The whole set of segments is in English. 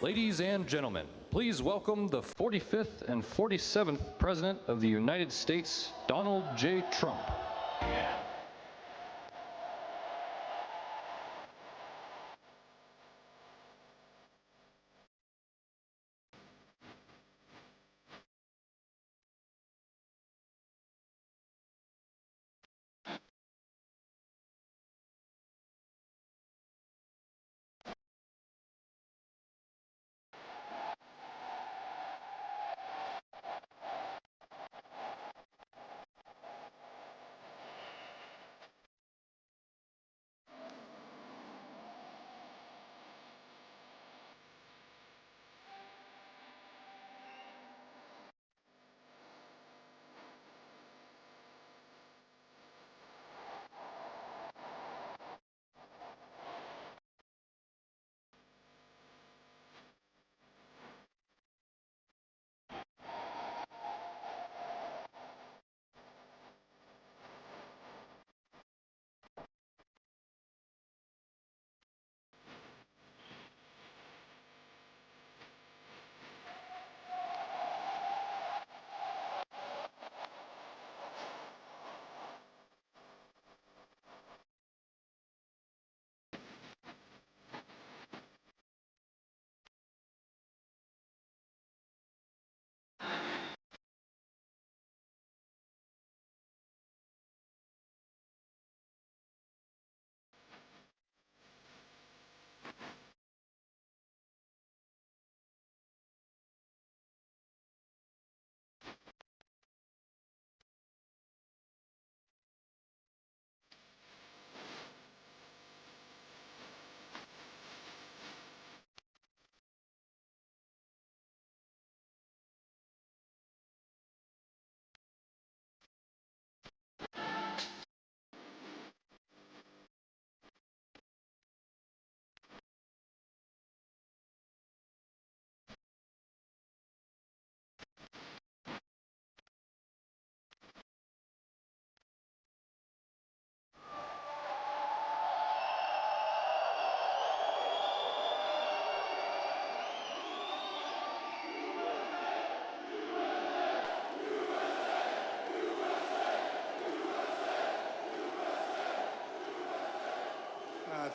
Ladies and gentlemen, please welcome the 45th and 47th President of the United States, Donald J. Trump.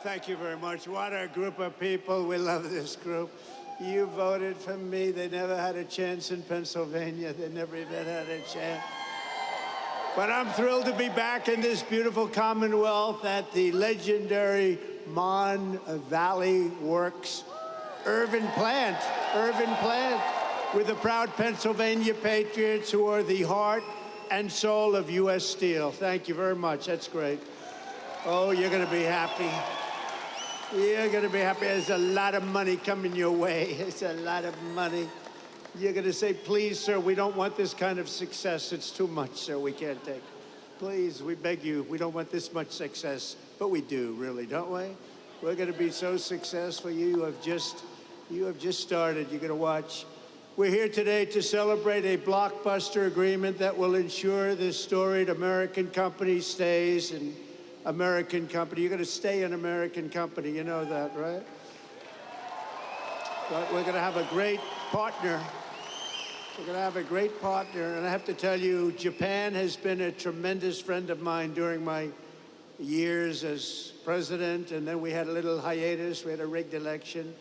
Thank you very much. What a group of people. We love this group. You voted for me. They never had a chance in Pennsylvania. They never even had a chance. But I'm thrilled to be back in this beautiful Commonwealth at the legendary Mon Valley Works Irvin plant, with the proud Pennsylvania patriots who are the heart and soul of U.S. Steel. Thank you very much. That's great. Oh, you're going to be happy. You're going to be happy. There's a lot of money coming your way. It's a lot of money. You're going to say, please, sir, we don't want this kind of success. It's too much, sir. We can't take it. Please, we beg you, we don't want this much success. But we do, really, don't we? We're going to be so successful. You have just started. You're going to watch. We're here today to celebrate a blockbuster agreement that will ensure this storied American company stays and American company. You're going to stay an American company. You know that, right? But we're going to have a great partner. We're going to have a great partner. And I have to tell you, Japan has been a tremendous friend of mine during my years as president. And then we had a little hiatus. We had a rigged election.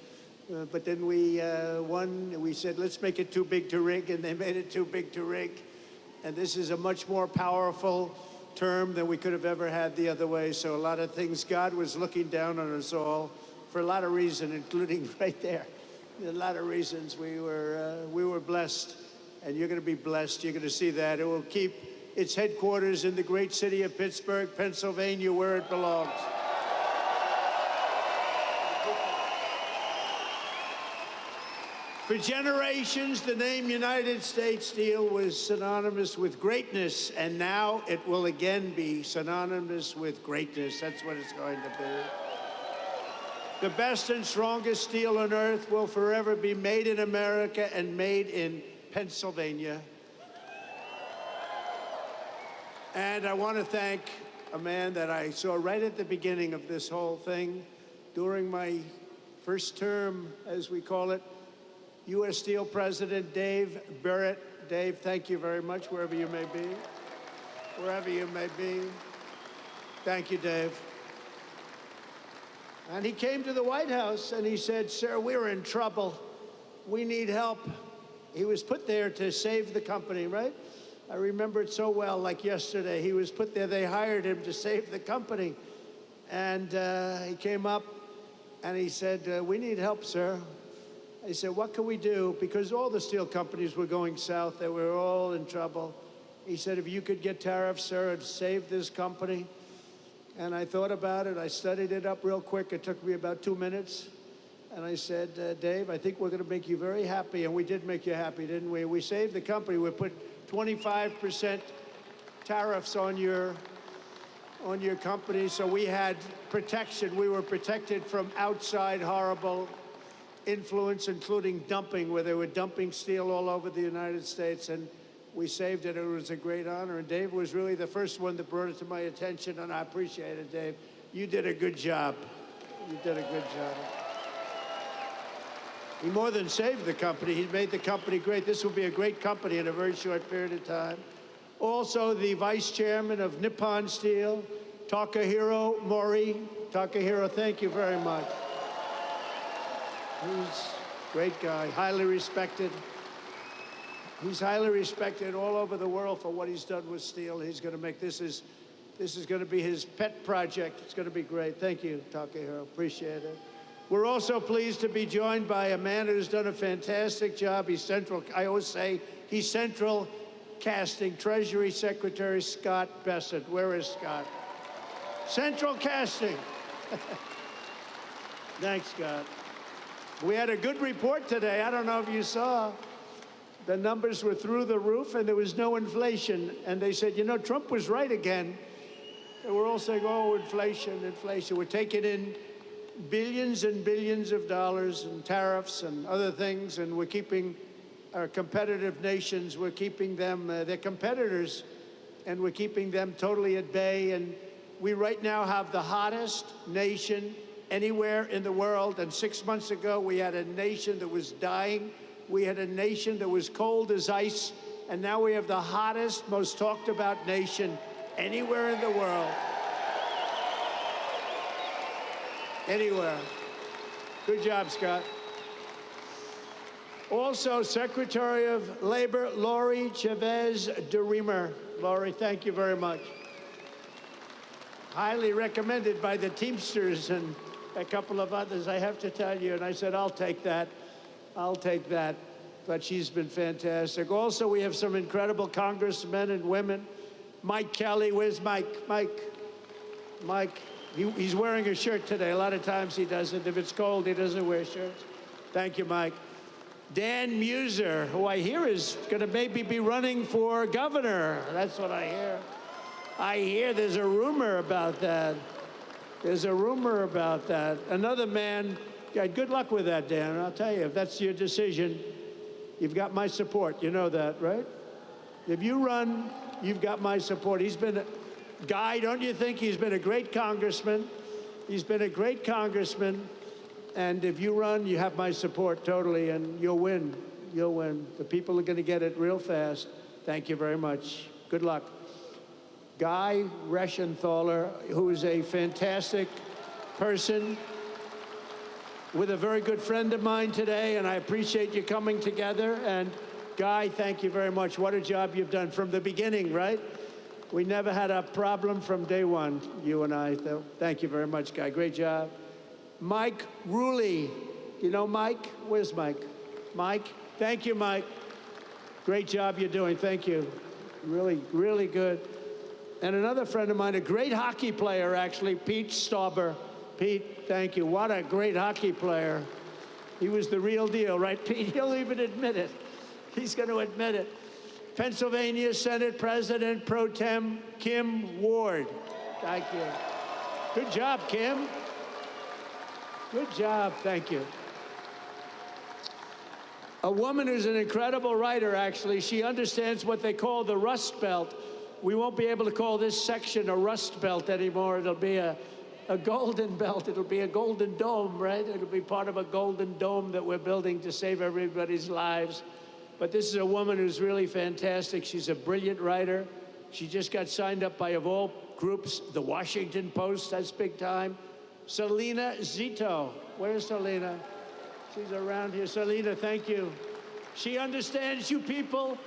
But then we won. We said, let's make it too big to rig. And they made it too big to rig. And this is a much more powerful term than we could have ever had the other way. So a lot of things, God was looking down on us all for a lot of reasons, including right there. A lot of reasons we were blessed, and you're going to be blessed. You're going to see that. It will keep its headquarters in the great city of Pittsburgh, Pennsylvania, where it belongs. For generations, the name United States Steel was synonymous with greatness, and now it will again be synonymous with greatness. That's what it's going to be. The best and strongest steel on earth will forever be made in America and made in Pennsylvania. And I want to thank a man that I saw right at the beginning of this whole thing, during my first term, as we call it, U.S. Steel President Dave Barrett. Dave, thank you very much, wherever you may be. Wherever you may be. Thank you, Dave. And he came to the White House and he said, sir, we're in trouble. We need help. He was put there to save the company, right? I remember it so well, like yesterday. He was put there, they hired him to save the company. And he came up and he said, we need help, sir. I said, what can we do? Because all the steel companies were going south. They were all in trouble. He said, if you could get tariffs, sir, it'd save this company. And I thought about it. I studied it up real quick. It took me about 2 minutes. And I said, Dave, I think we're going to make you very happy. And we did make you happy, didn't we? We saved the company. We put 25% tariffs on your company. So we had protection. We were protected from outside horrible influence, including dumping, where they were dumping steel all over the United States. And we saved it. It was a great honor. And Dave was really the first one that brought it to my attention. And I appreciate it, Dave. You did a good job. You did a good job. He more than saved the company. He made the company great. This will be a great company in a very short period of time. Also, the vice chairman of Nippon Steel, Takahiro Mori. Takahiro, thank you very much. He's a great guy, highly respected. He's highly respected all over the world for what he's done with steel. He's going to make this is going to be his pet project. It's going to be great. Thank you, Takahiro. Appreciate it. We're also pleased to be joined by a man who's done a fantastic job. He's central. I always say he's central casting. Treasury Secretary Scott Bessent. Where is Scott? Central casting. Thanks, Scott. We had a good report today. I don't know if you saw. The numbers were through the roof, and there was no inflation. And they said, you know, Trump was right again. And we're all saying, oh, inflation, inflation. We're taking in billions and billions of dollars in tariffs and other things, and we're keeping our competitive nations, we're keeping them, they're competitors, and we're keeping them totally at bay. And we right now have the hottest nation anywhere in the world. And 6 months ago, we had a nation that was dying. We had a nation that was cold as ice, and now we have the hottest, most talked about nation anywhere in the world. Anywhere. Good job, Scott. Also, Secretary of Labor, Lori Chavez DeRemer. Lori, thank you very much. Highly recommended by the Teamsters and a couple of others, I have to tell you. And I said, I'll take that. I'll take that. But she's been fantastic. Also, we have some incredible congressmen and women. Mike Kelly, where's Mike? Mike, he's wearing a shirt today. A lot of times he doesn't. If it's cold, he doesn't wear shirts. Thank you, Mike. Dan Muser, who I hear is going to maybe be running for governor. That's what I hear. I hear there's a rumor about that. There's a rumor about that. Another man, yeah, good luck with that, Dan. I'll tell you, if that's your decision, you've got my support. You know that, right? If you run, you've got my support. He's been, Guy, don't you think he's been a great congressman? He's been a great congressman. And if you run, you have my support totally, and you'll win. You'll win. The people are going to get it real fast. Thank you very much. Good luck. Guy Reschenthaler, who is a fantastic person, with a very good friend of mine today, and I appreciate you coming together. And Guy, thank you very much. What a job you've done from the beginning, right? We never had a problem from day one, you and I. So thank you very much, Guy. Great job. Mike Ruley. You know Mike? Where's Mike? Mike? Thank you, Mike. Great job you're doing. Thank you. Really, really good. And another friend of mine, a great hockey player, actually, Pete Stauber. Pete, thank you. What a great hockey player. He was the real deal, right, Pete? He'll even admit it. He's going to admit it. Pennsylvania Senate President Pro Tem Kim Ward. Thank you. Good job, Kim. Good job. Thank you. A woman who's an incredible writer, actually. She understands what they call the Rust Belt. We won't be able to call this section a Rust Belt anymore. It'll be a a golden belt. It'll be a golden dome, right? It'll be part of a golden dome that we're building to save everybody's lives. But this is a woman who's really fantastic. She's a brilliant writer. She just got signed up by, of all groups, the Washington Post, that's big time. Selena Zito. Where's Selena? She's around here. Selena, thank you. She understands you people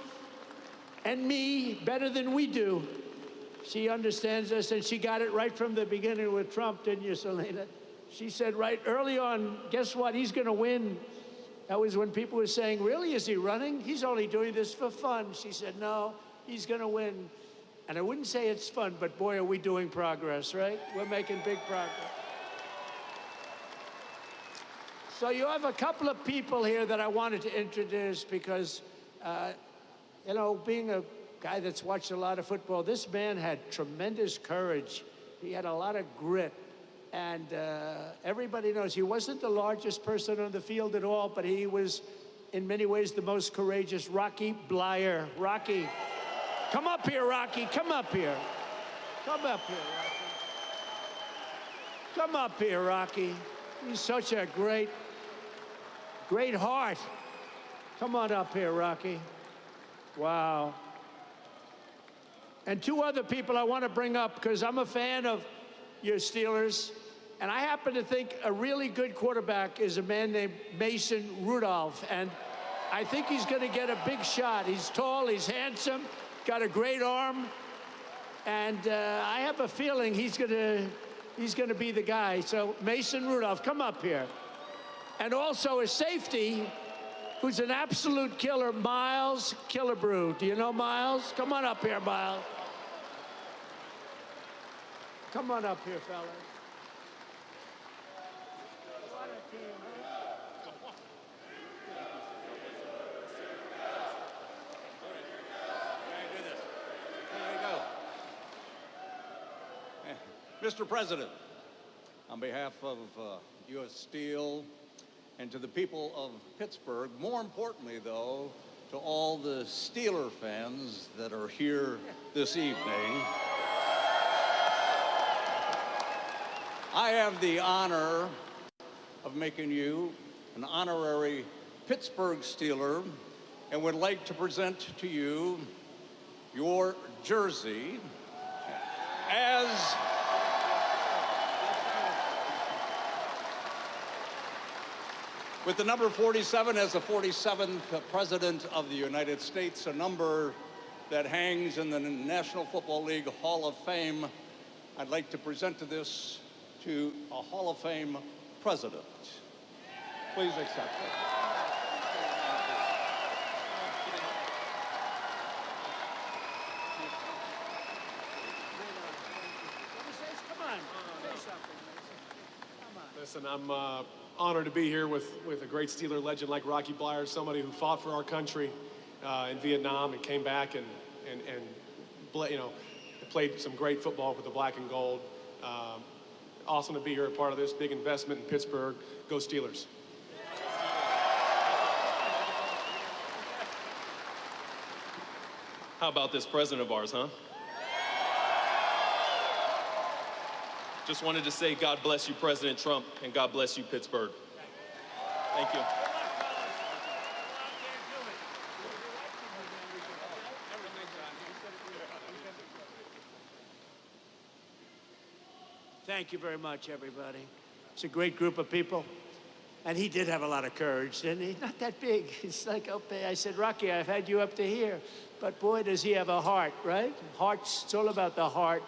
and me better than we do. She understands us, and she got it right from the beginning with Trump, didn't you, Selena? She said right early on, guess what? He's going to win. That was when people were saying, really, is he running? He's only doing this for fun. She said, no, he's going to win. And I wouldn't say it's fun, but boy, are we doing progress, right? We're making big progress. So you have a couple of people here that I wanted to introduce because, you know, being a guy that's watched a lot of football, this man had tremendous courage. He had a lot of grit. And everybody knows he wasn't the largest person on the field at all, but he was, in many ways, the most courageous. Rocky Bleier. Rocky. Come up here, Rocky. Come up here. Come up here, Rocky. Come up here, Rocky. He's such a great heart. Come on up here, Rocky. Wow. And two other people I want to bring up because I'm a fan of your Steelers. And I happen to think a really good quarterback is a man named Mason Rudolph. And I think he's going to get a big shot. He's tall, he's handsome, got a great arm. And I have a feeling he's going to be the guy. So Mason Rudolph, come up here. And also a safety who's an absolute killer, Miles Killebrew. Do you know Miles? Come on up here, Miles. Come on up here, fellas. What a team, huh? Mr. President, on behalf of U.S. Steel and to the people of Pittsburgh, more importantly, though, to all the Steeler fans that are here this evening, I have the honor of making you an honorary Pittsburgh Steeler and would like to present to you your jersey as with the number 47 as the 47th President of the United States, a number that hangs in the National Football League Hall of Fame. I'd like to present this to a Hall of Fame president. Please accept it. Listen, I'm honored to be here with a great Steeler legend like Rocky Bleier, somebody who fought for our country in Vietnam and came back and you know, played some great football with the black and gold. Awesome to be here, a part of this big investment in Pittsburgh. Go Steelers. How about this president of ours, huh? Just wanted to say God bless you, President Trump, and God bless you, Pittsburgh. Thank you. Thank you very much, everybody. It's a great group of people. And he did have a lot of courage, didn't he? Not that big. It's like, okay, I said, Rocky, I've had you up to here. But boy, does he have a heart, right? Hearts, it's all about the heart.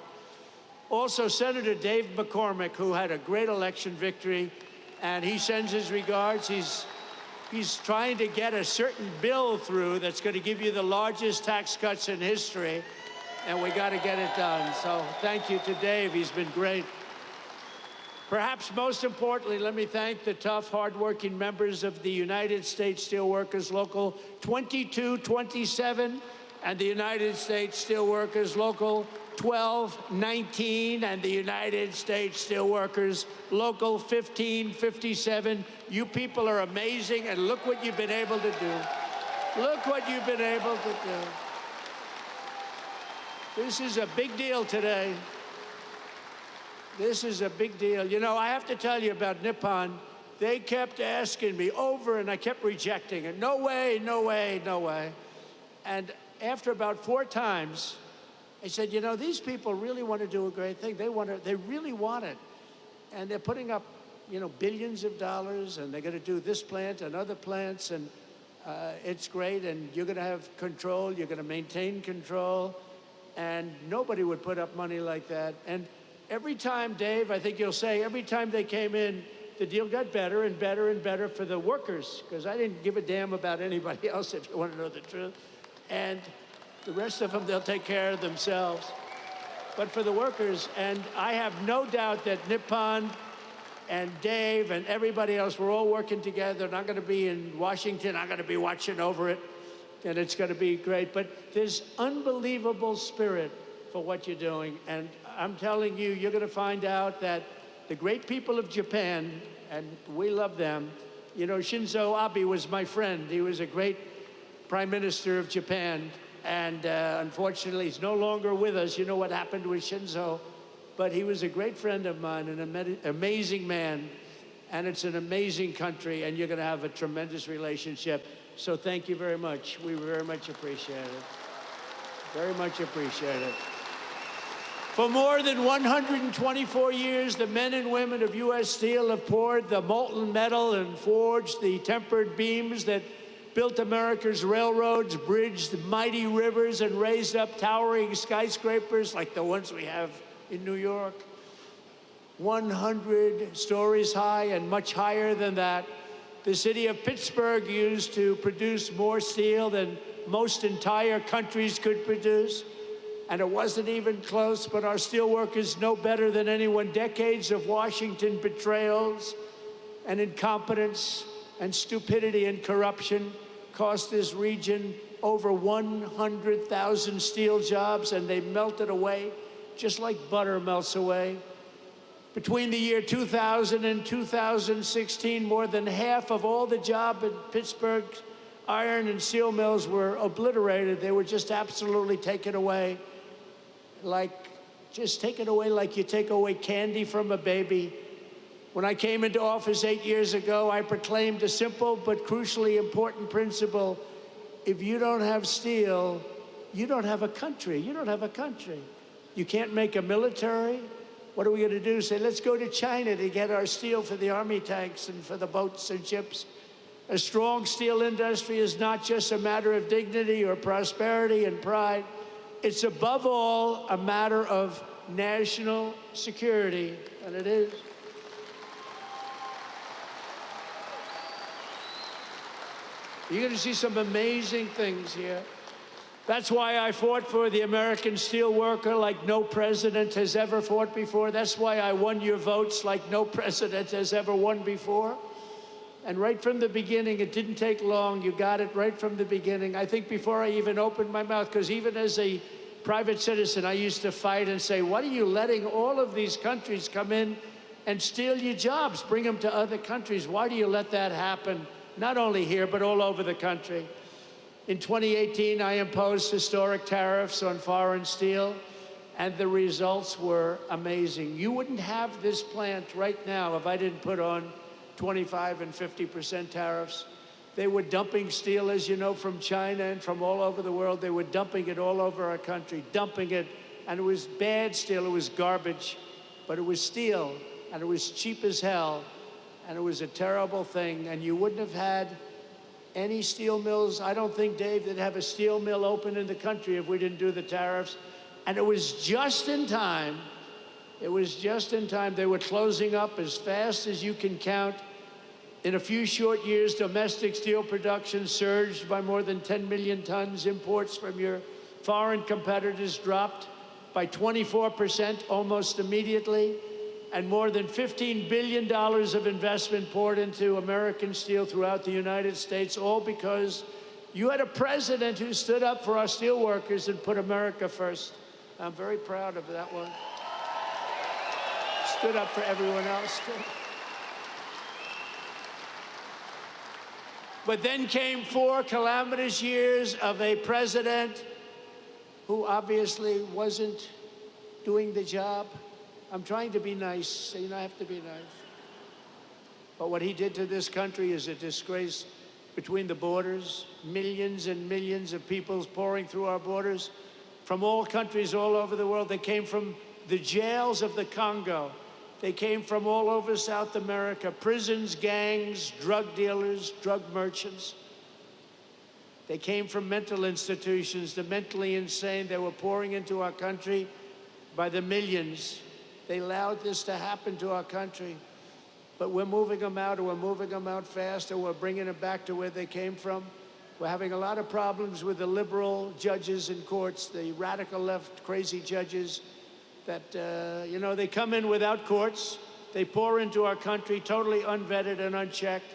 Also, Senator Dave McCormick, who had a great election victory, and he sends his regards. He's trying to get a certain bill through that's going to give you the largest tax cuts in history, and we got to get it done. So thank you to Dave. He's been great. Perhaps most importantly, let me thank the tough, hardworking members of the United States Steelworkers Local 2227 and the United States Steelworkers Local 1219 and the United States Steelworkers Local 1557. You people are amazing, and look what you've been able to do. Look what you've been able to do. This is a big deal today. This is a big deal. You know, I have to tell you about Nippon. They kept asking me over, and I kept rejecting it. No way, no way, no way. And after about 4 times, I said, you know, these people really want to do a great thing. They really want it. And they're putting up, you know, billions of dollars, and they're going to do this plant and other plants, and it's great, and you're going to have control, you're going to maintain control, and nobody would put up money like that. And every time, Dave, I think you'll say, every time they came in, the deal got better and better and better for the workers, because I didn't give a damn about anybody else, if you want to know the truth. And the rest of them, they'll take care of themselves. But for the workers, and I have no doubt that Nippon and Dave and everybody else, we're all working together, and I'm going to be in Washington. I'm going to be watching over it, and it's going to be great. But there's unbelievable spirit for what you're doing, and I'm telling you, you're going to find out that the great people of Japan, and we love them. You know, Shinzo Abe was my friend. He was a great Prime Minister of Japan, and unfortunately, he's no longer with us. You know what happened with Shinzo. But he was a great friend of mine, an amazing man, and it's an amazing country, and you're going to have a tremendous relationship. So thank you very much. We very much appreciate it. Very much appreciate it. For more than 124 years, the men and women of U.S. Steel have poured the molten metal and forged the tempered beams that built America's railroads, bridged mighty rivers, and raised up towering skyscrapers like the ones we have in New York, 100 stories high and much higher than that. The city of Pittsburgh used to produce more steel than most entire countries could produce, and it wasn't even close, but our steelworkers know better than anyone. Decades of Washington betrayals and incompetence and stupidity and corruption cost this region over 100,000 steel jobs, and they melted away just like butter melts away. Between the year 2000 and 2016, more than half of all the jobs in Pittsburgh's iron and steel mills were obliterated. They were just absolutely taken away, like you take away candy from a baby. When I came into office 8 years ago, I proclaimed a simple but crucially important principle. If you don't have steel, you don't have a country. You don't have a country. You can't make a military. What are we going to do? Say, let's go to China to get our steel for the army tanks and for the boats and ships. A strong steel industry is not just a matter of dignity or prosperity and pride. It's above all a matter of national security, and it is. You're going to see some amazing things here. That's why I fought for the American steelworker like no president has ever fought before. That's why I won your votes like no president has ever won before. And right from the beginning, it didn't take long. You got it right from the beginning. I think before I even opened my mouth, because even as a private citizen, I used to fight and say, what are you letting all of these countries come in and steal your jobs, bring them to other countries? Why do you let that happen? Not only here, but all over the country. In 2018, I imposed historic tariffs on foreign steel, and the results were amazing. You wouldn't have this plant right now if I didn't put on 25% and 50% tariffs. They were dumping steel, as you know, from China and from all over the world. They were dumping it all over our country, dumping it. And it was bad steel, it was garbage, but it was steel, and it was cheap as hell, and it was a terrible thing. And you wouldn't have had any steel mills. I don't think, Dave, they'd have a steel mill open in the country if we didn't do the tariffs. And it was just in time. It was just in time. They were closing up as fast as you can count. In a few short years, domestic steel production surged by more than 10 million tons. Imports from your foreign competitors dropped by 24% almost immediately. And more than $15 billion of investment poured into American steel throughout the United States, all because you had a president who stood up for our steel workers and put America first. I'm very proud of that one. Stood up for everyone else, too. But then came 4 calamitous years of a president who obviously wasn't doing the job. I'm trying to be nice, so I have to be nice. But what he did to this country is a disgrace. Between the borders, millions and millions of people pouring through our borders from all countries all over the world. They came from the jails of the Congo. They came from all over South America, prisons, gangs, drug dealers, drug merchants. They came from mental institutions, the mentally insane. They were pouring into our country by the millions. They allowed this to happen to our country. But we're moving them out, or we're moving them out fast, or we're bringing them back to where they came from. We're having a lot of problems with the liberal judges in courts, the radical left crazy judges that, they come in without courts. They pour into our country totally unvetted and unchecked.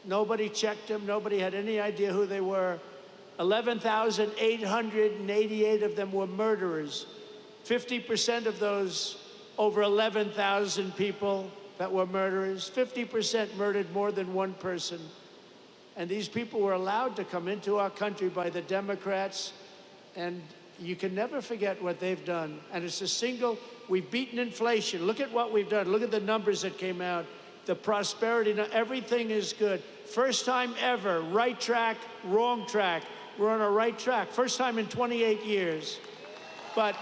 Nobody checked them. Nobody had any idea who they were. 11,888 of them were murderers. 50% of those over 11,000 people that were murderers, 50% murdered more than one person. And these people were allowed to come into our country by the Democrats, and you can never forget what they've done. And it's we've beaten inflation. Look at what we've done. Look at the numbers that came out. The prosperity, everything is good. First time ever, right track, wrong track. We're on a right track. First time in 28 years. But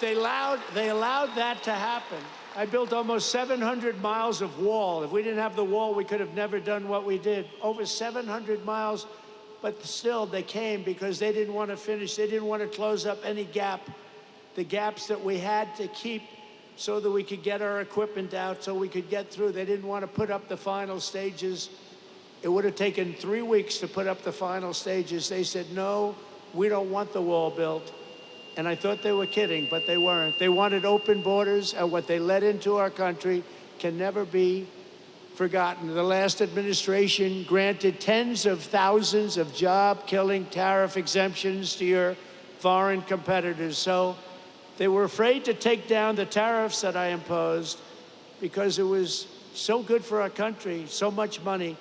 they allowed that to happen. I built almost 700 miles of wall. If we didn't have the wall, we could have never done what we did. Over 700 miles, but still they came because they didn't want to finish. They didn't want to close up any gap, the gaps that we had to keep so that we could get our equipment out, so we could get through. They didn't want to put up the final stages. It would have taken 3 weeks to put up the final stages. They said, no, we don't want the wall built. And I thought they were kidding, but they weren't. They wanted open borders, and what they let into our country can never be forgotten. The last administration granted tens of thousands of job-killing tariff exemptions to your foreign competitors. So they were afraid to take down the tariffs that I imposed because it was so good for our country, so much money.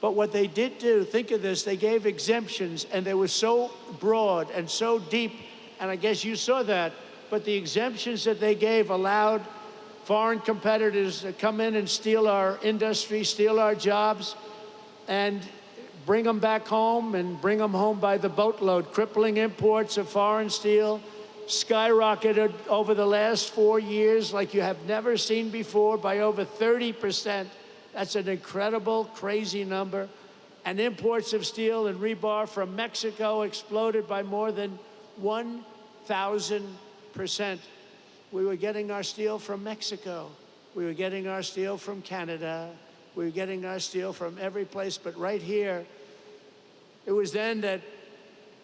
But what they did do, think of this, they gave exemptions, and they were so broad and so deep. And I guess you saw that, but the exemptions that they gave allowed foreign competitors to come in and steal our industry, steal our jobs, and bring them back home, and bring them home by the boatload. Crippling imports of foreign steel skyrocketed over the last 4 years like you have never seen before by over 30%. That's an incredible, crazy number. And imports of steel and rebar from Mexico exploded by more than 1,000%. We were getting our steel from Mexico. We were getting our steel from Canada. We were getting our steel from every place, but right here, it was then that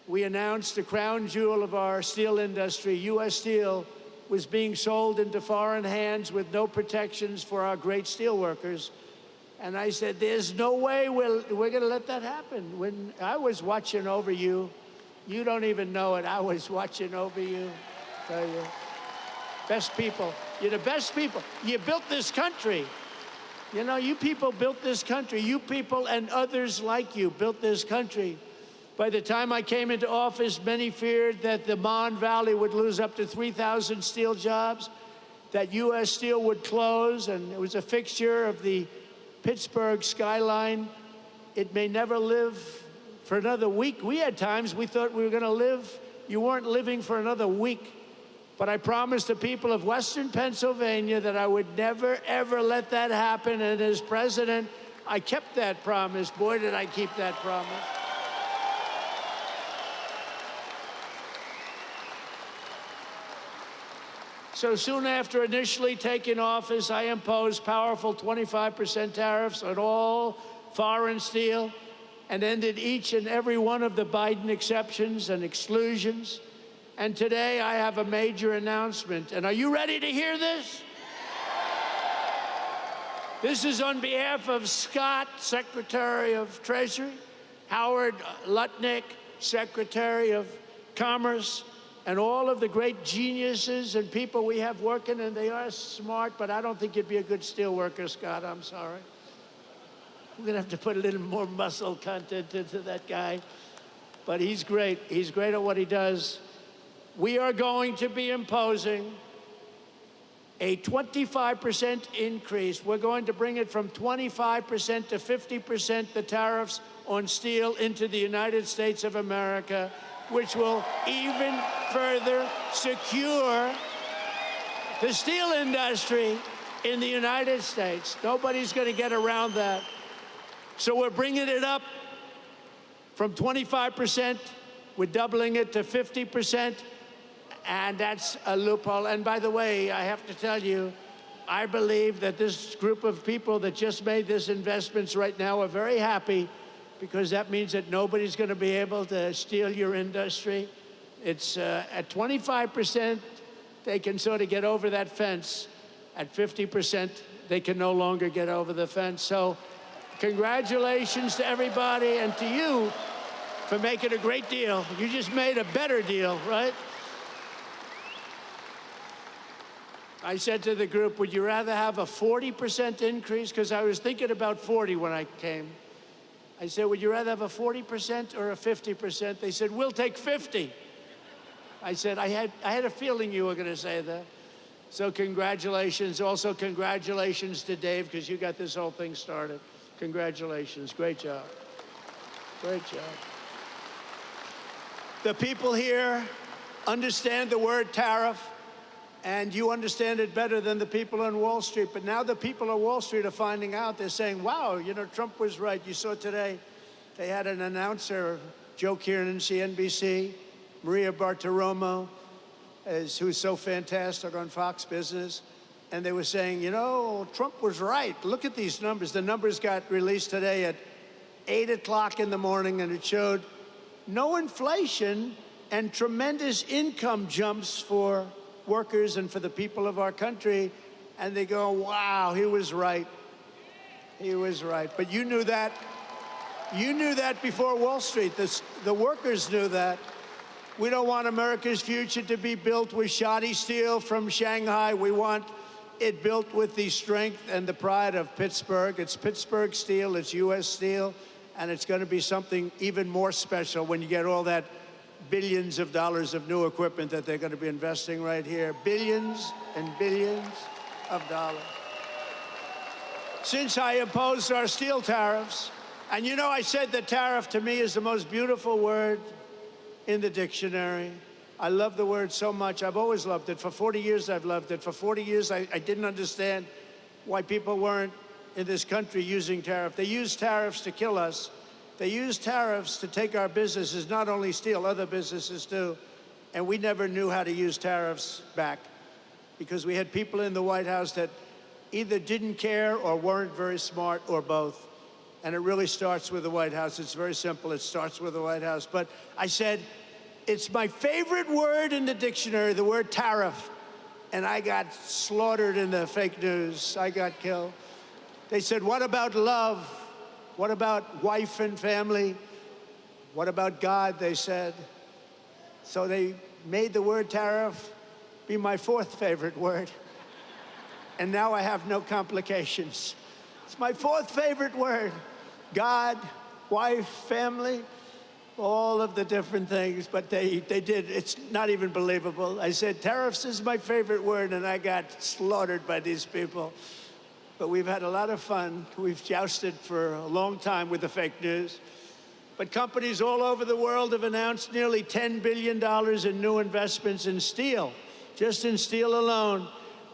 we announced the crown jewel of our steel industry, U.S. Steel, was being sold into foreign hands with no protections for our great steel workers. And I said, there's no way we're going to let that happen. When I was watching over you, you don't even know it. I was watching over you. Tell you, best people. You're the best people. You built this country. You know, you people built this country. You people and others like you built this country. By the time I came into office, many feared that the Mon Valley would lose up to 3,000 steel jobs, that U.S. Steel would close, and it was a fixture of the Pittsburgh skyline. It may never live for another week. We had times we thought we were going to live. You weren't living for another week. But I promised the people of Western Pennsylvania that I would never, ever let that happen. And as president, I kept that promise. Boy, did I keep that promise. So soon after initially taking office, I imposed powerful 25% tariffs on all foreign steel, and ended each and every one of the Biden exceptions and exclusions. And today I have a major announcement. And are you ready to hear this? This is on behalf of Scott, Secretary of Treasury, Howard Lutnick, Secretary of Commerce, and all of the great geniuses and people we have working, and they are smart, but I don't think you'd be a good steel worker, Scott. I'm sorry. We're going to have to put a little more muscle content into that guy. But he's great. He's great at what he does. we are going to be imposing a 25% increase. We're going to bring it from 25% to 50%, the tariffs on steel into the United States of America, which will even further secure the steel industry in the United States. Nobody's going to get around that. So we're bringing it up from 25%. We're doubling it to 50%. And that's a loophole. And by the way, I have to tell you, I believe that this group of people that just made these investments right now are very happy, because that means that nobody's going to be able to steal your industry. It's at 25%, they can sort of get over that fence. At 50%, they can no longer get over the fence. So congratulations to everybody, and to you for making a great deal. You just made a better deal, right? I said to the group, would you rather have a 40% increase? Because I was thinking about 40 when I came. I said, would you rather have a 40% or a 50%? They said, we'll take 50. I said, I had a feeling you were going to say that. So congratulations. Also, congratulations to Dave, because you got this whole thing started. Congratulations. Great job. Great job. The people here understand the word tariff, and you understand it better than the people on Wall Street. But now the people on Wall Street are finding out. They're saying, wow, you know, Trump was right. You saw today, they had an announcer, Joe Kiernan, CNBC, Maria Bartiromo, who's so fantastic on Fox Business. And they were saying, you know, Trump was right. Look at these numbers. The numbers got released today at 8 o'clock in the morning, and it showed no inflation and tremendous income jumps for workers and for the people of our country. And they go, wow, he was right. He was right. But you knew that. You knew that before Wall Street. The workers knew that. We don't want America's future to be built with shoddy steel from Shanghai. We want it built with the strength and the pride of Pittsburgh. It's Pittsburgh steel, it's U.S. steel, and it's going to be something even more special when you get all that billions of dollars of new equipment that they're going to be investing right here. Billions and billions of dollars. Since I opposed our steel tariffs, and you know, I said that tariff to me is the most beautiful word in the dictionary. I love the word so much. I've always loved it. For 40 years, I've loved it. For 40 years, I didn't understand why people weren't in this country using tariff. They use tariffs to kill us. They use tariffs to take our businesses, not only steel, other businesses too. And we never knew how to use tariffs back, because we had people in the White House that either didn't care or weren't very smart, or both. And it really starts with the White House. It's very simple. It starts with the White House. But I said, it's my favorite word in the dictionary, the word tariff. And I got slaughtered in the fake news. I got killed. They said, what about love? What about wife and family? What about God, they said. So they made the word tariff be my fourth favorite word. And now I have no complications. It's my fourth favorite word. God, wife, family, all of the different things, but they did. It's not even believable. I said, tariffs is my favorite word, and I got slaughtered by these people. But we've had a lot of fun. We've jousted for a long time with the fake news. But companies all over the world have announced nearly $10 billion in new investments in steel, just in steel alone.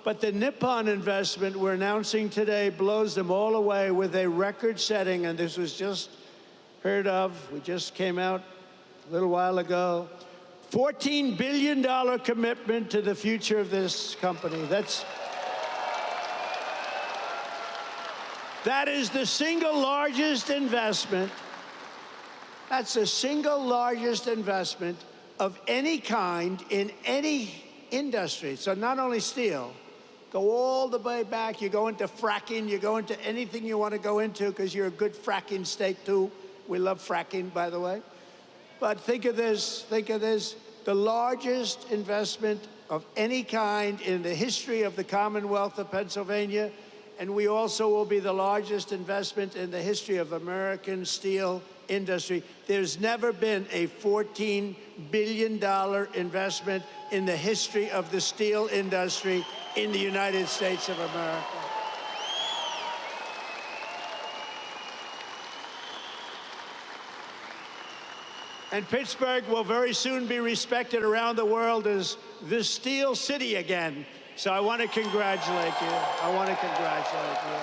But the Nippon investment we're announcing today blows them all away with a record-setting, and this was just heard of. We just came out a little while ago. $14 billion commitment to the future of this company. That is the single largest investment. That's the single largest investment of any kind in any industry. So not only steel, go all the way back. You go into fracking, you go into anything you want to go into, because you're a good fracking state too. We love fracking, by the way. But think of this, the largest investment of any kind in the history of the Commonwealth of Pennsylvania. And we also will be the largest investment in the history of American steel industry. There's never been a $14 billion investment in the history of the steel industry in the United States of America. And Pittsburgh will very soon be respected around the world as the Steel City again. So I want to congratulate you. I want to congratulate you.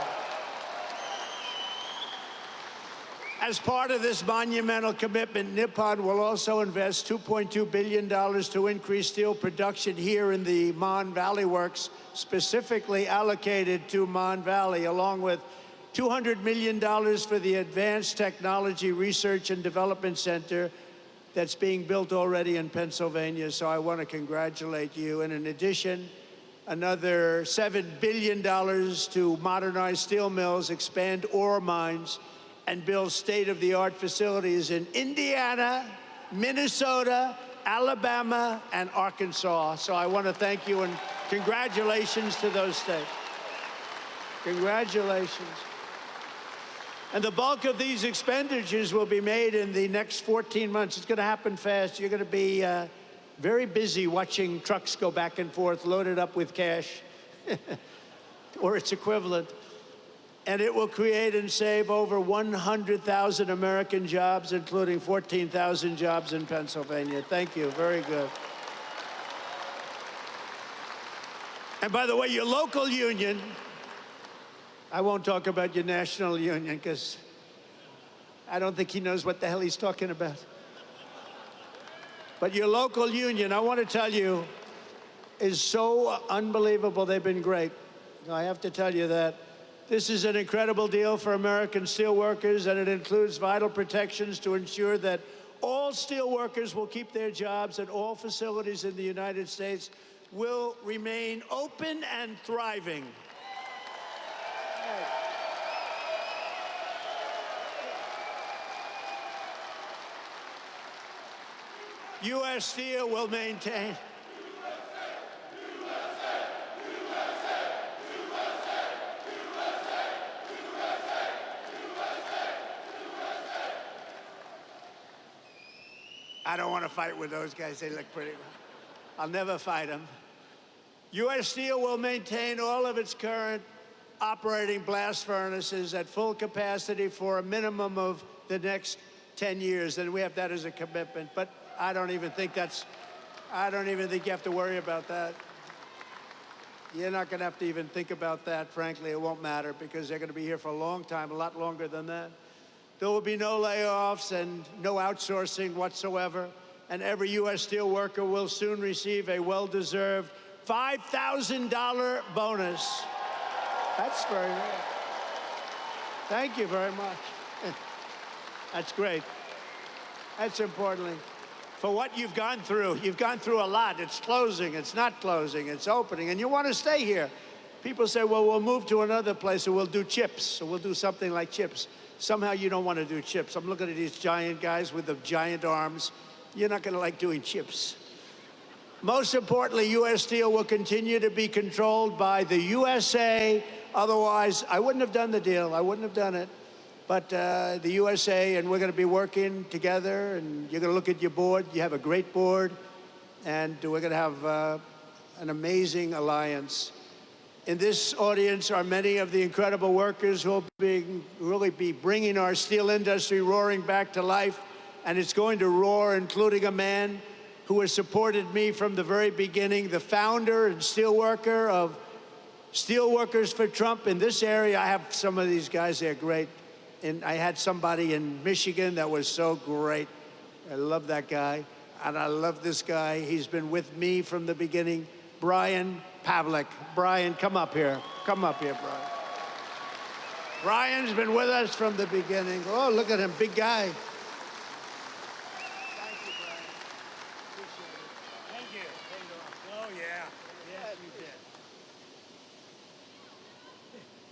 As part of this monumental commitment, Nippon will also invest $2.2 billion to increase steel production here in the Mon Valley Works, specifically allocated to Mon Valley, along with $200 million for the Advanced Technology Research and Development Center that's being built already in Pennsylvania. So I want to congratulate you. And in addition, another $7 billion to modernize steel mills, expand ore mines, and build state-of-the-art facilities in Indiana, Minnesota, Alabama, and Arkansas. So I want to thank you and congratulations to those states. Congratulations. And the bulk of these expenditures will be made in the next 14 months. It's going to happen fast. You're going to be very busy watching trucks go back and forth, loaded up with cash, or its equivalent. And it will create and save over 100,000 American jobs, including 14,000 jobs in Pennsylvania. Thank you. Very good. And by the way, your local union, I won't talk about your national union because I don't think he knows what the hell he's talking about. But your local union, I want to tell you, is so unbelievable. They've been great. I have to tell you that. This is an incredible deal for American steelworkers, and it includes vital protections to ensure that all steelworkers will keep their jobs and all facilities in the United States will remain open and thriving. U.S. Steel will maintain. I don't want to fight with those guys. They look pretty. I'll never fight them. U.S. Steel will maintain all of its current operating blast furnaces at full capacity for a minimum of the next 10 years. And we have that as a commitment. But I don't even think you have to worry about that. You're not going to have to even think about that, frankly. It won't matter because they're going to be here for a long time, a lot longer than that. There will be no layoffs and no outsourcing whatsoever. And every U.S. steel worker will soon receive a well-deserved $5,000 bonus. That's very good. Thank you very much. That's great. That's importantly. For what you've gone through a lot. It's closing, it's not closing, it's opening, and you want to stay here. People say, well, we'll move to another place, or we'll do chips, or we'll do something like chips. Somehow you don't want to do chips. I'm looking at these giant guys with the giant arms. You're not going to like doing chips. Most importantly, U.S. Steel will continue to be controlled by the USA. Otherwise, I wouldn't have done the deal. I wouldn't have done it. But the USA, and we're going to be working together, and you're going to look at your board. You have a great board, and we're going to have an amazing alliance. In this audience are many of the incredible workers who will really be bringing our steel industry roaring back to life, and it's going to roar, including a man who has supported me from the very beginning, the founder and steelworker of Steelworkers for Trump. In this area, I have some of these guys, they're great. And I had somebody in Michigan that was so great. I love that guy, and I love this guy. He's been with me from the beginning. Brian Pavlik. Brian, come up here. Come up here, Brian. Brian's been with us from the beginning. Oh, look at him, big guy. Thank you, Brian. Appreciate it. Thank you. Oh, yeah. Yeah, you did.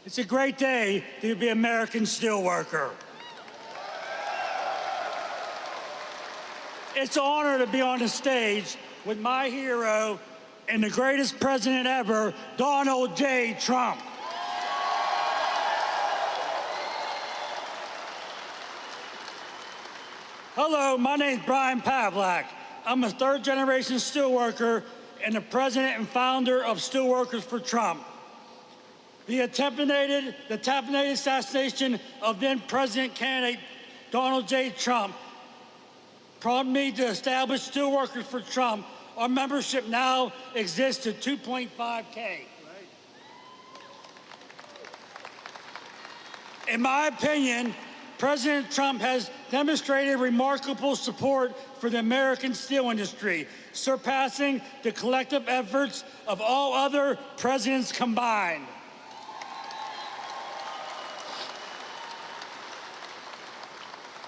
It's a great day to be an American steelworker. It's an honor to be on the stage with my hero and the greatest president ever, Donald J. Trump. Hello, my name is Brian Pavlak. I'm a third-generation steelworker and the president and founder of Steelworkers for Trump. The attempted assassination of then-president candidate Donald J. Trump prompted me to establish Steelworkers for Trump. Our membership now exists at 2.5K. In my opinion, President Trump has demonstrated remarkable support for the American steel industry, surpassing the collective efforts of all other presidents combined.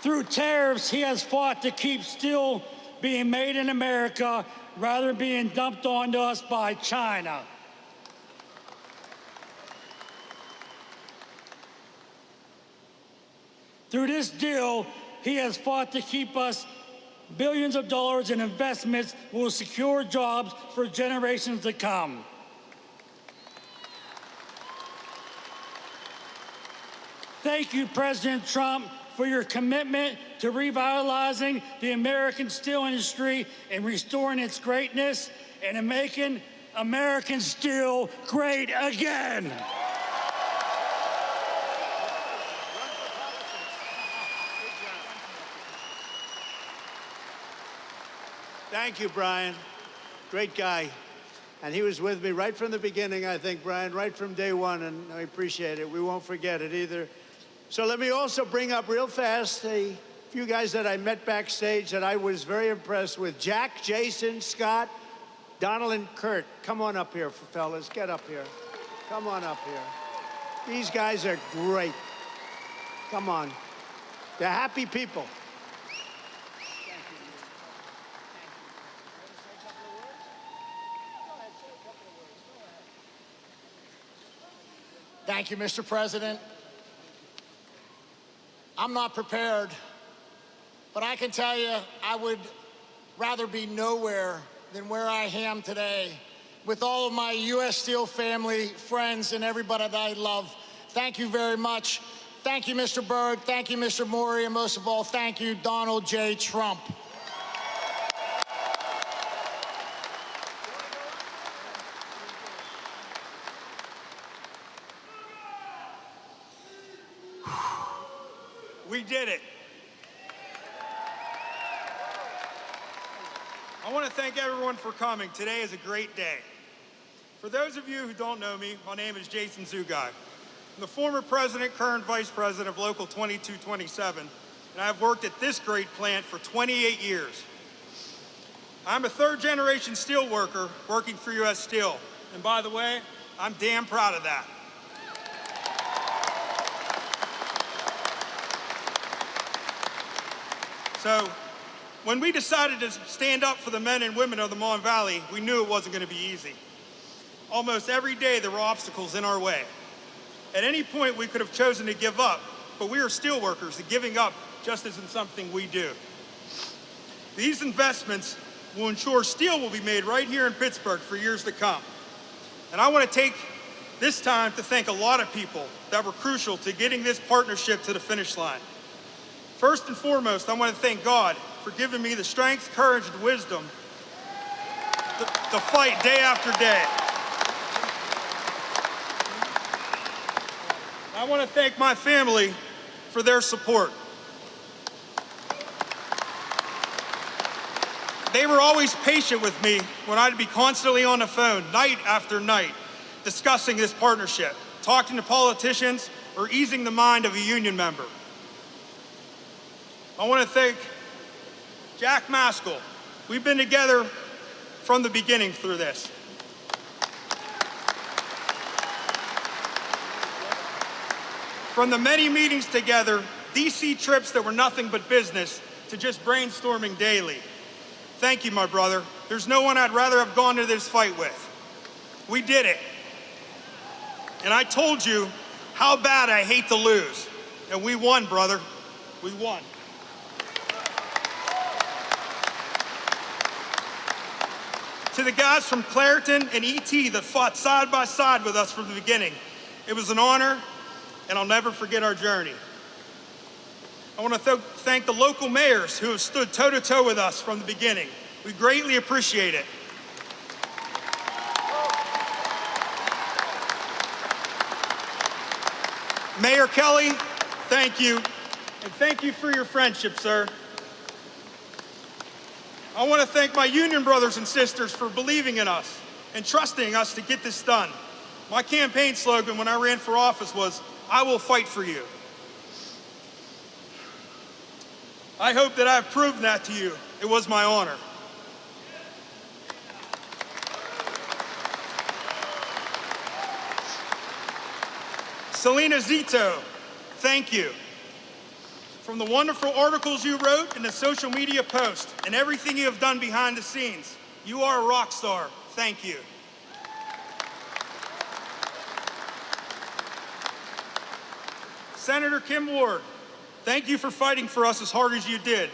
Through tariffs, he has fought to keep steel being made in America rather than being dumped onto us by China. Through this deal, he has fought to keep us billions of dollars in investments that will secure jobs for generations to come. Thank you, President Trump, for your commitment to revitalizing the American steel industry and restoring its greatness and in making American steel great again. Thank you, Brian. Great guy. And he was with me right from the beginning, I think, Brian, right from day one, and I appreciate it. We won't forget it either. So let me also bring up real fast a few guys that I met backstage that I was very impressed with. Jack, Jason, Scott, Donald, and Kurt. Come on up here, fellas. Get up here. Come on up here. These guys are great. Come on. They're happy people. Thank you, Mr. President. I'm not prepared, but I can tell you I would rather be nowhere than where I am today with all of my U.S. Steel family, friends, and everybody that I love. Thank you very much. Thank you, Mr. Berg. Thank you, Mr. Maury, and most of all, thank you, Donald J. Trump. We did it. I want to thank everyone for coming. Today is a great day. For those of you who don't know me, my name is Jason Zugai. I'm the former president, current vice president of Local 2227, and I've worked at this great plant for 28 years. I'm a third-generation steel worker working for U.S. Steel, and by the way, I'm damn proud of that. So, when we decided to stand up for the men and women of the Mon Valley, we knew it wasn't going to be easy. Almost every day there were obstacles in our way. At any point we could have chosen to give up, but we are steel workers, and giving up just isn't something we do. These investments will ensure steel will be made right here in Pittsburgh for years to come. And I want to take this time to thank a lot of people that were crucial to getting this partnership to the finish line. First and foremost, I want to thank God for giving me the strength, courage, and wisdom to fight day after day. I want to thank my family for their support. They were always patient with me when I'd be constantly on the phone, night after night, discussing this partnership, talking to politicians, or easing the mind of a union member. I want to thank Jack Maskell. We've been together from the beginning through this. From the many meetings together, DC trips that were nothing but business, to just brainstorming daily. Thank you, my brother. There's no one I'd rather have gone to this fight with. We did it. And I told you how bad I hate to lose. And we won, brother. We won. To the guys from Clairton and ET that fought side by side with us from the beginning, it was an honor, and I'll never forget our journey. I want to thank the local mayors who have stood toe-to-toe with us from the beginning. We greatly appreciate it. Mayor Kelly, thank you. And thank you for your friendship, sir. I want to thank my union brothers and sisters for believing in us and trusting us to get this done. My campaign slogan when I ran for office was, "I will fight for you." I hope that I've proven that to you. It was my honor. Selena Zito, thank you. From the wonderful articles you wrote and the social media posts and everything you have done behind the scenes, you are a rock star. Thank you. Senator Kim Ward, thank you for fighting for us as hard as you did.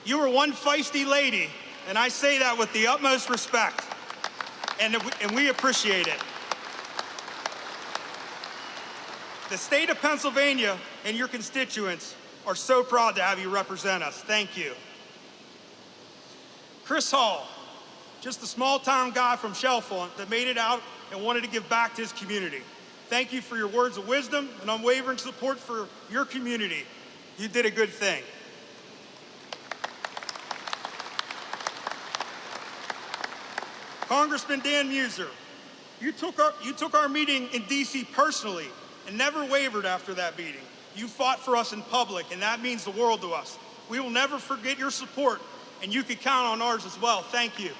You were one feisty lady, and I say that with the utmost respect, and we appreciate it. The state of Pennsylvania and your constituents are so proud to have you represent us. Thank you. Chris Hall, just a small-town guy from Chalfont that made it out and wanted to give back to his community. Thank you for your words of wisdom and unwavering support for your community. You did a good thing. Congressman Dan Muser, you took our meeting in D.C. personally and never wavered after that meeting. You fought for us in public, and that means the world to us. We will never forget your support, and you can count on ours as well. Thank you.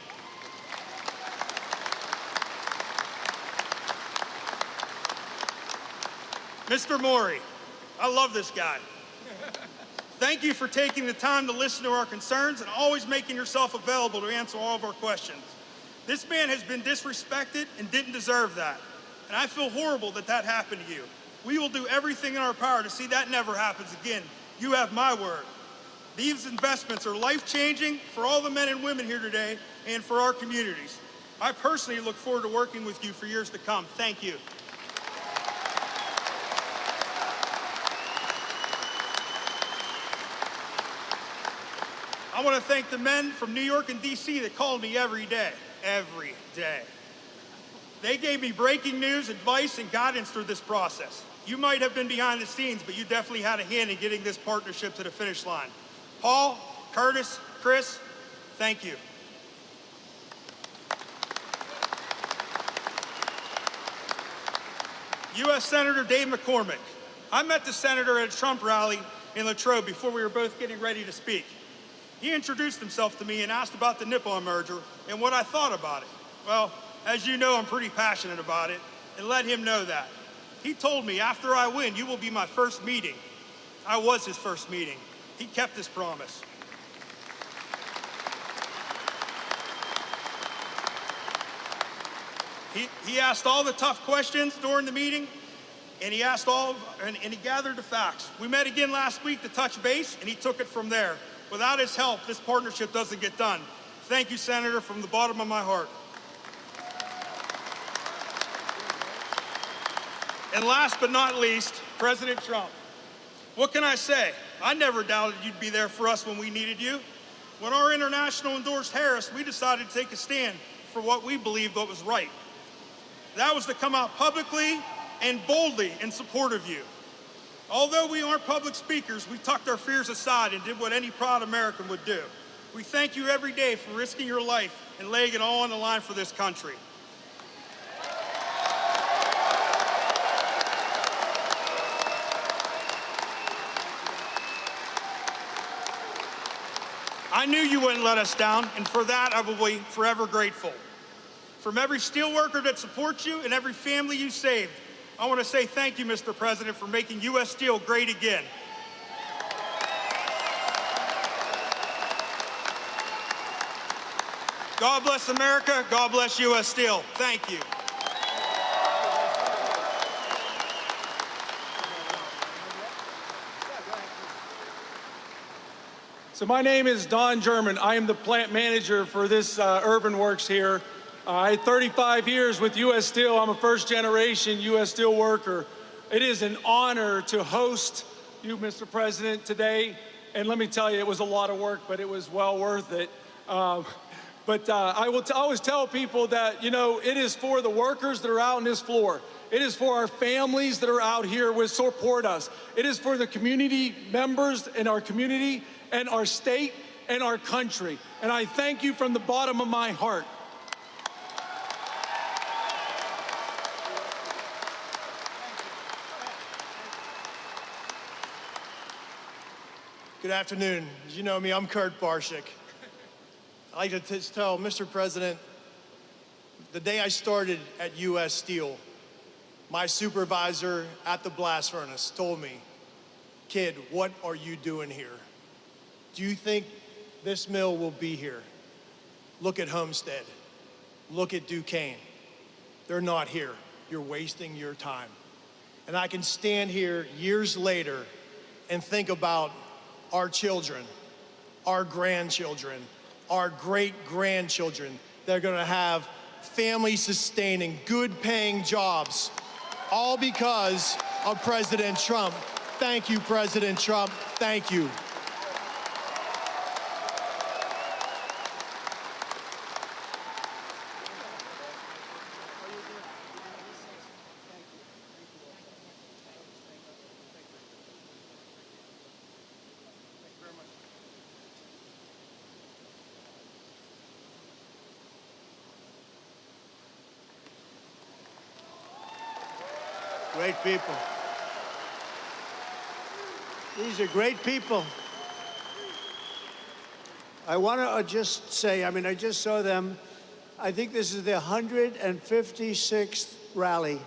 Mr. Maury, I love this guy. Thank you for taking the time to listen to our concerns and always making yourself available to answer all of our questions. This man has been disrespected and didn't deserve that. And I feel horrible that that happened to you. We will do everything in our power to see that never happens again. You have my word. These investments are life-changing for all the men and women here today and for our communities. I personally look forward to working with you for years to come. Thank you. I want to thank the men from New York and D.C. that called me every day. Every day. They gave me breaking news, advice, and guidance through this process. You might have been behind the scenes, but you definitely had a hand in getting this partnership to the finish line. Paul, Curtis, Chris, thank you. U.S. Senator Dave McCormick. I met the senator at a Trump rally in Latrobe before we were both getting ready to speak. He introduced himself to me and asked about the Nippon merger and what I thought about it. Well, as you know, I'm pretty passionate about it, and let him know that. He told me, after I win, you will be my first meeting. I was his first meeting. He kept his promise. He asked all the tough questions during the meeting, and he gathered the facts. We met again last week to touch base, and he took it from there. Without his help, this partnership doesn't get done. Thank you, Senator, from the bottom of my heart. And last but not least, President Trump. What can I say? I never doubted you'd be there for us when we needed you. When our international endorsed Harris, we decided to take a stand for what we believed was right. That was to come out publicly and boldly in support of you. Although we aren't public speakers, we tucked our fears aside and did what any proud American would do. We thank you every day for risking your life and laying it all on the line for this country. I knew you wouldn't let us down, and for that I will be forever grateful. From every steelworker that supports you and every family you saved, I want to say thank you, Mr. President, for making U.S. Steel great again. God bless America. God bless U.S. Steel. Thank you. So my name is Don German. I am the plant manager for this Urban Works here. I had 35 years with U.S. Steel. I'm a first-generation U.S. Steel worker. It is an honor to host you, Mr. President, today. And let me tell you, it was a lot of work, but it was well worth it. I will always tell people that, you know, it is for the workers that are out on this floor. It is for our families that are out here who support us. It is for the community members in our community and our state and our country. And I thank you from the bottom of my heart. Good afternoon. As you know me, I'm Kurt Barshik. I'd like to tell Mr. President, the day I started at U.S. Steel, my supervisor at the blast furnace told me, "Kid, what are you doing here? Do you think this mill will be here? Look at Homestead. Look at Duquesne. They're not here. You're wasting your time." And I can stand here years later and think about our children, our grandchildren, our great-grandchildren that are gonna have family-sustaining, good-paying jobs, all because of President Trump. Thank you, President Trump. Thank you. Great people. These are great people. I want to just say, I mean, I just saw them. I think this is their 156th rally.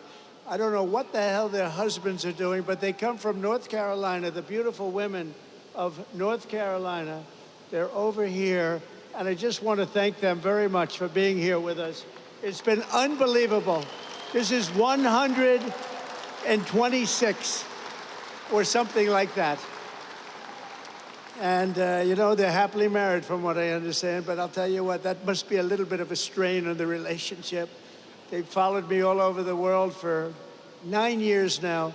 I don't know what the hell their husbands are doing, but they come from North Carolina, the beautiful women of North Carolina. They're over here, and I just want to thank them very much for being here with us. It's been unbelievable. This is 126 or something like that. And, you know, they're happily married from what I understand, but I'll tell you what, that must be a little bit of a strain on the relationship. They've followed me all over the world for 9 years now.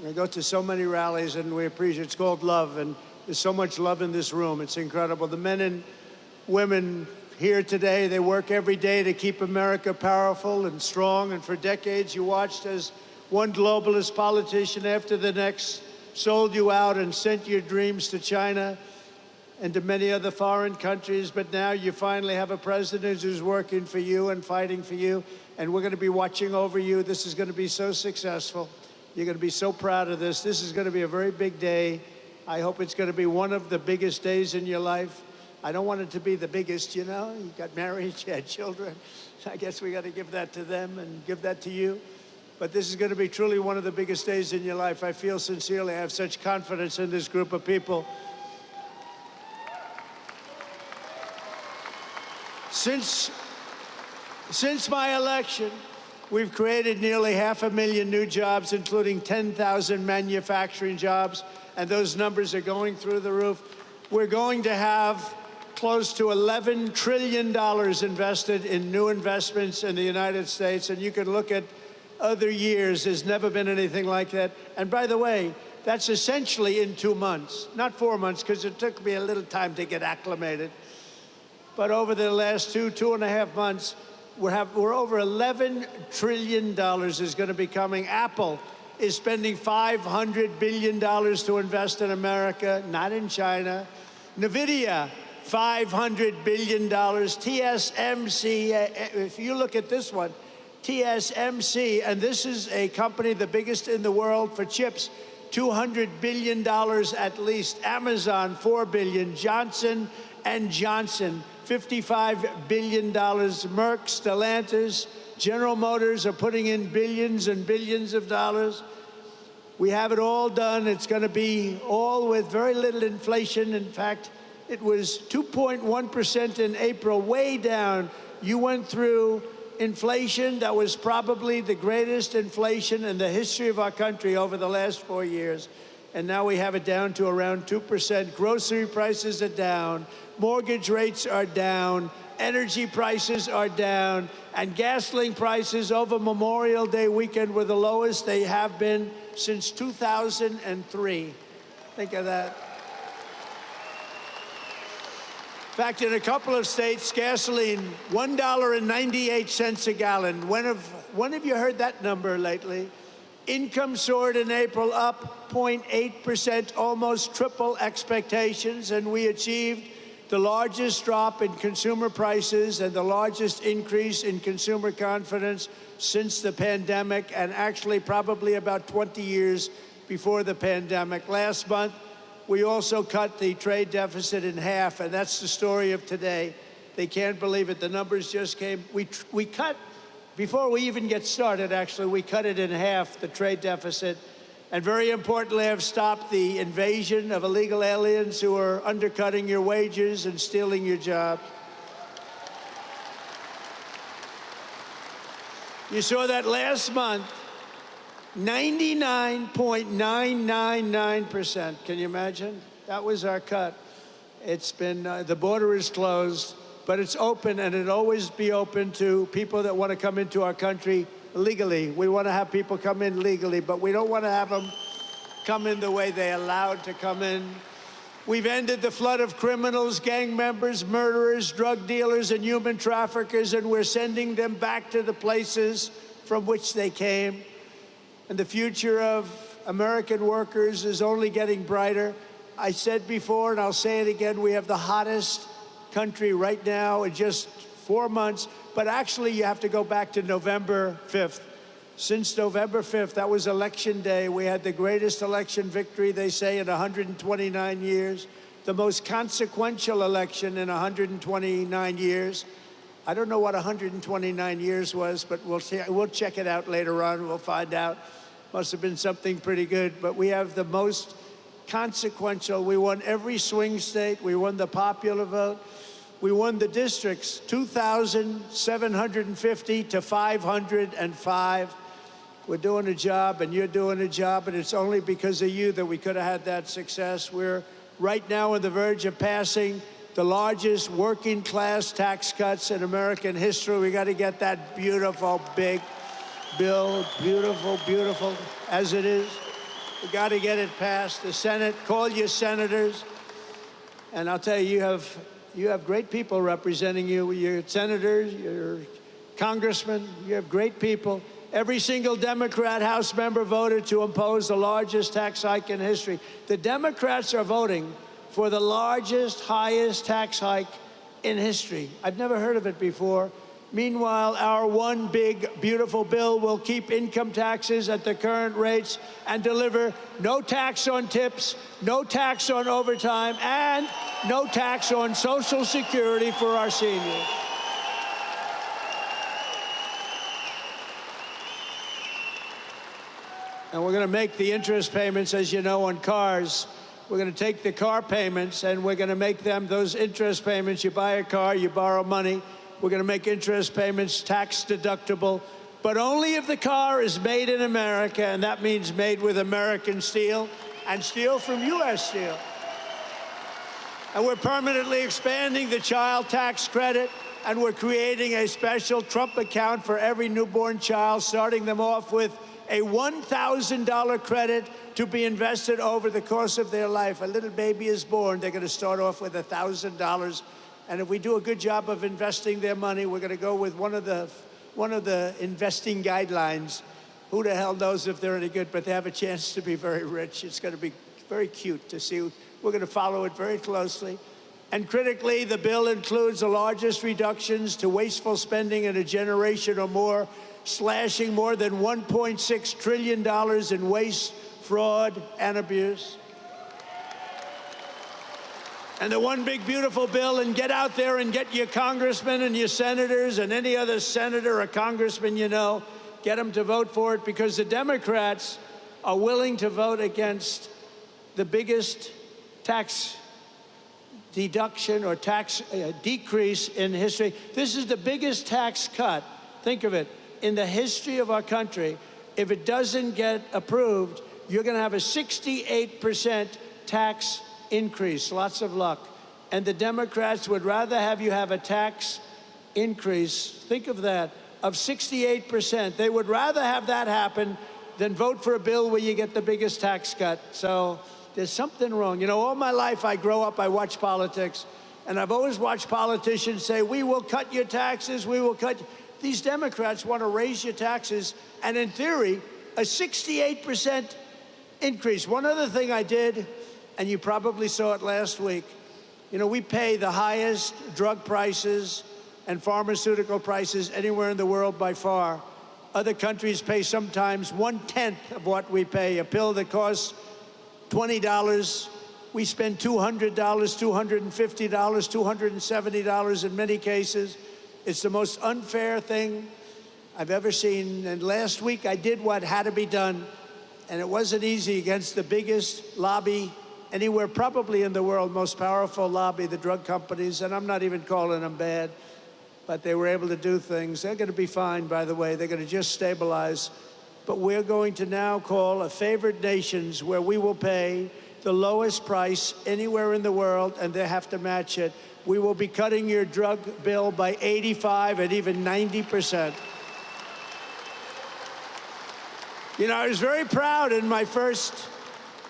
I go to so many rallies, and we appreciate it. It's called love, and there's so much love in this room. It's incredible. The men and women here today, they work every day to keep America powerful and strong, and for decades you watched as one globalist politician after the next sold you out and sent your dreams to China and to many other foreign countries. But now you finally have a president who's working for you and fighting for you, and we're going to be watching over you. This is going to be so successful. You're going to be so proud of this. This is going to be a very big day. I hope it's going to be one of the biggest days in your life. I don't want it to be the biggest, you know. You got married, you had children. I guess we got to give that to them and give that to you. But this is going to be truly one of the biggest days in your life. I feel sincerely, I have such confidence in this group of people. Since my election, we've created nearly 500,000 new jobs, including 10,000 manufacturing jobs, and those numbers are going through the roof. We're going to have close to $11 trillion invested in new investments in the United States, and you can look at other years. There's never been anything like that. And by the way, that's essentially in 2 months, not 4 months, because it took me a little time to get acclimated. But over the last 2.5 months, we're over $11 trillion is going to be coming. Apple is spending $500 billion to invest in America, not in China. NVIDIA, $500 billion. TSMC, if you look at this one, TSMC, and this is a company the biggest in the world for chips, $200 billion at least. Amazon, $4 billion. Johnson & Johnson, $55 billion. Merck, Stellantis, General Motors are putting in billions and billions of dollars. We have it all done. It's going to be all with very little inflation. In fact, it was 2.1% in April, way down. You went through inflation that was probably the greatest inflation in the history of our country over the last 4 years. And now we have it down to around 2%. Grocery prices are down. Mortgage rates are down. Energy prices are down. And gasoline prices over Memorial Day weekend were the lowest they have been since 2003. Think of that. In fact, in a couple of states, gasoline, $1.98 a gallon. When have you heard that number lately? Income soared in April, up 0.8%, almost triple expectations, and we achieved the largest drop in consumer prices and the largest increase in consumer confidence since the pandemic, and actually probably about 20 years before the pandemic. Last month, we also cut the trade deficit in half, and that's the story of today. They can't believe it. The numbers just came. We cut, before we even get started, actually, we cut it in half, the trade deficit. And very importantly, have stopped the invasion of illegal aliens who are undercutting your wages and stealing your jobs. You saw that last month, 99.999%. Can you imagine? That was our cut. It's been, the border is closed, but it's open, and it'll always be open to people that want to come into our country legally. We want to have people come in legally, but we don't want to have them come in the way they allowed to come in. We've ended the flood of criminals, gang members, murderers, drug dealers, and human traffickers, and we're sending them back to the places from which they came. And the future of American workers is only getting brighter. I said before, and I'll say it again, we have the hottest country right now in just 4 months, but actually you have to go back to November 5th. Since November 5th, that was election day, we had the greatest election victory, they say, in 129 years, the most consequential election in 129 years. I don't know what 129 years was, but we'll check it out later on. We'll find out. Must have been something pretty good. But we have the most consequential. We won every swing state. We won the popular vote. We won the districts, 2,750 to 505. We're doing a job, and you're doing a job, and it's only because of you that we could have had that success. We're right now on the verge of passing the largest working class tax cuts in American history. We got to get that beautiful, big bill, beautiful, beautiful as it is. We got to get it passed. The Senate, call your senators. And I'll tell you, you have great people representing you. Your senators, your congressmen, you have great people. Every single Democrat House member voted to impose the largest tax hike in history. The Democrats are voting for the largest, highest tax hike in history. I've never heard of it before. Meanwhile, our one big, beautiful bill will keep income taxes at the current rates and deliver no tax on tips, no tax on overtime, and no tax on Social Security for our seniors. And we're going to make the interest payments, as you know, on cars. We're going to take the car payments, and we're going to make them, those interest payments, you buy a car, you borrow money, we're going to make interest payments tax deductible, but only if the car is made in America, and that means made with American steel and steel from U.S. Steel. And we're permanently expanding the child tax credit, and we're creating a special Trump account for every newborn child, starting them off with a $1,000 credit to be invested over the course of their life. A little baby is born, they're going to start off with $1,000. And if we do a good job of investing their money, we're going to go with one of the investing guidelines. Who the hell knows if they're any good, but they have a chance to be very rich. It's going to be very cute to see. We're going to follow it very closely. And critically, the bill includes the largest reductions to wasteful spending in a generation or more, slashing more than $1.6 trillion in waste, fraud, and abuse. And the one big beautiful bill, and get out there and get your congressmen and your senators and any other senator or congressman you know, get them to vote for it, because the Democrats are willing to vote against the biggest tax deduction or tax decrease in history. This is the biggest tax cut, think of it, in the history of our country. If it doesn't get approved, you're going to have a 68% tax increase. Lots of luck. And the Democrats would rather have you have a tax increase, think of that, of 68%. They would rather have that happen than vote for a bill where you get the biggest tax cut. So There's something wrong. You know, all my life I grow up, I watch politics, and I've always watched politicians say, we will cut your taxes, we will cut. These Democrats want to raise your taxes, and in theory, a 68% increase. One other thing I did, and you probably saw it last week, you know, we pay the highest drug prices and pharmaceutical prices anywhere in the world by far. Other countries pay sometimes 1/10 of what we pay. A pill that costs $20, we spend $200, $250, $270 in many cases. It's the most unfair thing I've ever seen. And last week I did what had to be done, and it wasn't easy against the biggest lobby anywhere probably in the world, most powerful lobby, the drug companies, and I'm not even calling them bad, but they were able to do things. They're going to be fine, by the way. They're going to just stabilize. But we're going to now call a favored nations where we will pay the lowest price anywhere in the world, and they have to match it. We will be cutting your drug bill by 85 and even 90%. You know, I was very proud in my first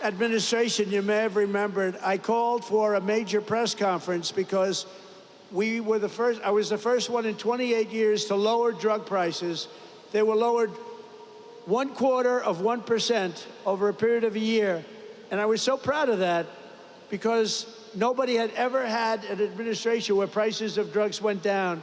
administration. You may have remembered, I called for a major press conference because we were the first, I was the first one in 28 years to lower drug prices. They were lowered 0.25% over a period of a year. And I was so proud of that because nobody had ever had an administration where prices of drugs went down.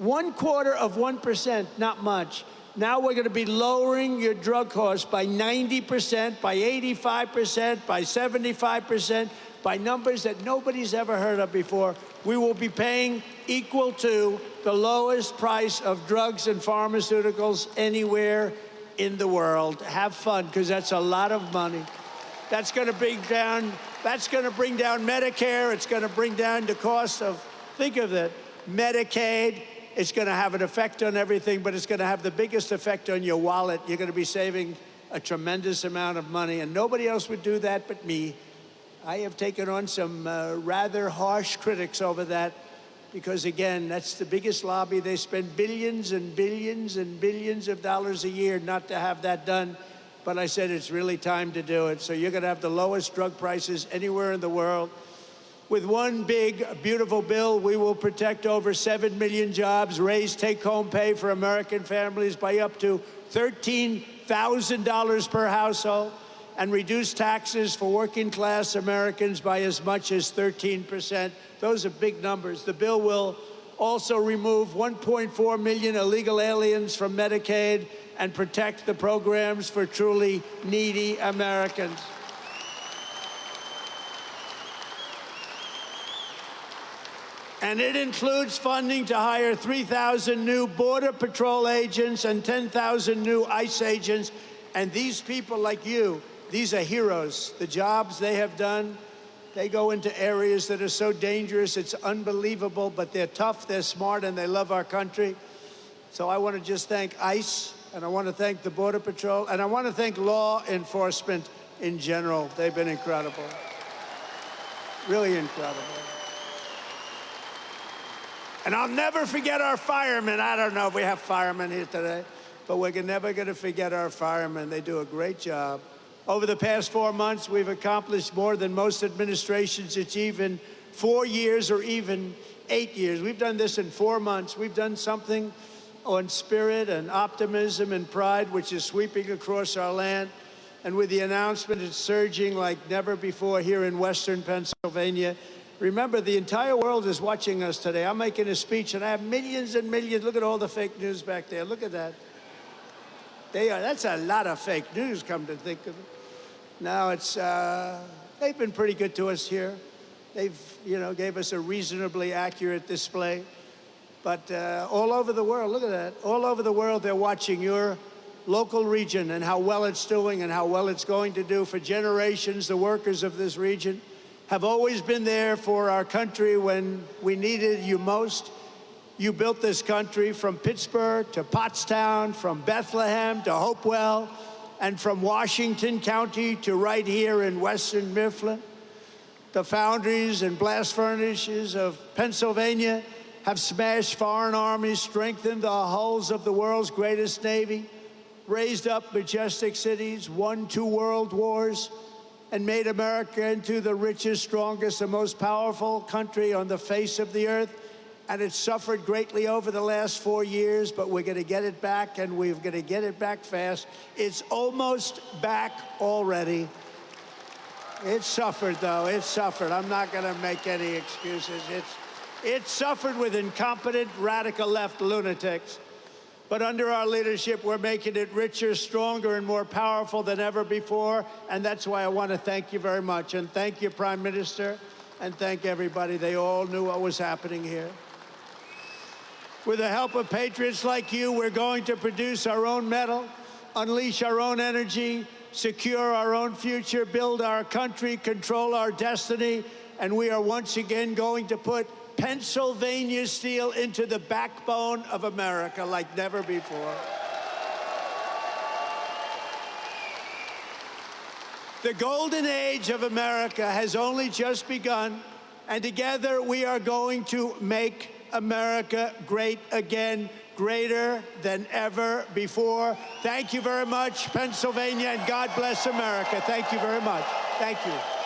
0.25%, not much. Now we're going to be lowering your drug costs by 90%, by 85%, by 75%, by numbers that nobody's ever heard of before. We will be paying equal to the lowest price of drugs and pharmaceuticals anywhere in the world. Have fun, because that's a lot of money. That's going to bring down Medicare. It's going to bring down the cost of, think of it, Medicaid. It's going to have an effect on everything, but it's going to have the biggest effect on your wallet. You're going to be saving a tremendous amount of money, and nobody else would do that but me. I have taken on some rather harsh critics over that because, again, that's the biggest lobby. They spend billions and billions and billions of dollars a year not to have that done. But I said it's really time to do it. So you're going to have the lowest drug prices anywhere in the world. With one big, beautiful bill, we will protect over 7 million jobs, raise take-home pay for American families by up to $13,000 per household, and reduce taxes for working-class Americans by as much as 13%. Those are big numbers. The bill will also remove 1.4 million illegal aliens from Medicaid and protect the programs for truly needy Americans. And it includes funding to hire 3,000 new Border Patrol agents and 10,000 new ICE agents. And these people like you, these are heroes. The jobs they have done, they go into areas that are so dangerous, it's unbelievable, but they're tough, they're smart, and they love our country. So I want to just thank ICE, and I want to thank the Border Patrol, and I want to thank law enforcement in general. They've been incredible. Really incredible. And I'll never forget our firemen. I don't know if we have firemen here today, but we're never going to forget our firemen. They do a great job. Over the past 4 months, we've accomplished more than most administrations achieve in 4 years or even 8 years. We've done this in 4 months. We've done something on spirit and optimism and pride, which is sweeping across our land. And with the announcement, it's surging like never before here in Western Pennsylvania. Remember, the entire world is watching us today. I'm making a speech, and I have millions and millions. Look at all the fake news back there. Look at that. That's a lot of fake news, come to think of it. Now, they've been pretty good to us here. They've, gave us a reasonably accurate display. But all over the world, look at that. All over the world, they're watching your local region and how well it's doing and how well it's going to do. For generations, the workers of this region have always been there for our country when we needed you most. You built this country from Pittsburgh to Pottstown, from Bethlehem to Hopewell, and from Washington County to right here in Western Mifflin. The foundries and blast furnaces of Pennsylvania have smashed foreign armies, strengthened the hulls of the world's greatest navy, raised up majestic cities, won 2 world wars, and made America into the richest, strongest, and most powerful country on the face of the earth. And it suffered greatly over the last 4 years, but we're going to get it back, and we're going to get it back fast. It's almost back already. It suffered, though. It suffered. I'm not going to make any excuses. It suffered with incompetent, radical left lunatics. But under our leadership, we're making it richer, stronger, and more powerful than ever before. And that's why I want to thank you very much. And thank you, Prime Minister, and thank everybody. They all knew what was happening here. With the help of patriots like you, we're going to produce our own metal, unleash our own energy, secure our own future, build our country, control our destiny, and we are once again going to put Pennsylvania steel into the backbone of America like never before. The golden age of America has only just begun, and together we are going to make America great again, greater than ever before. Thank you very much, Pennsylvania, and God bless America. Thank you very much. Thank you.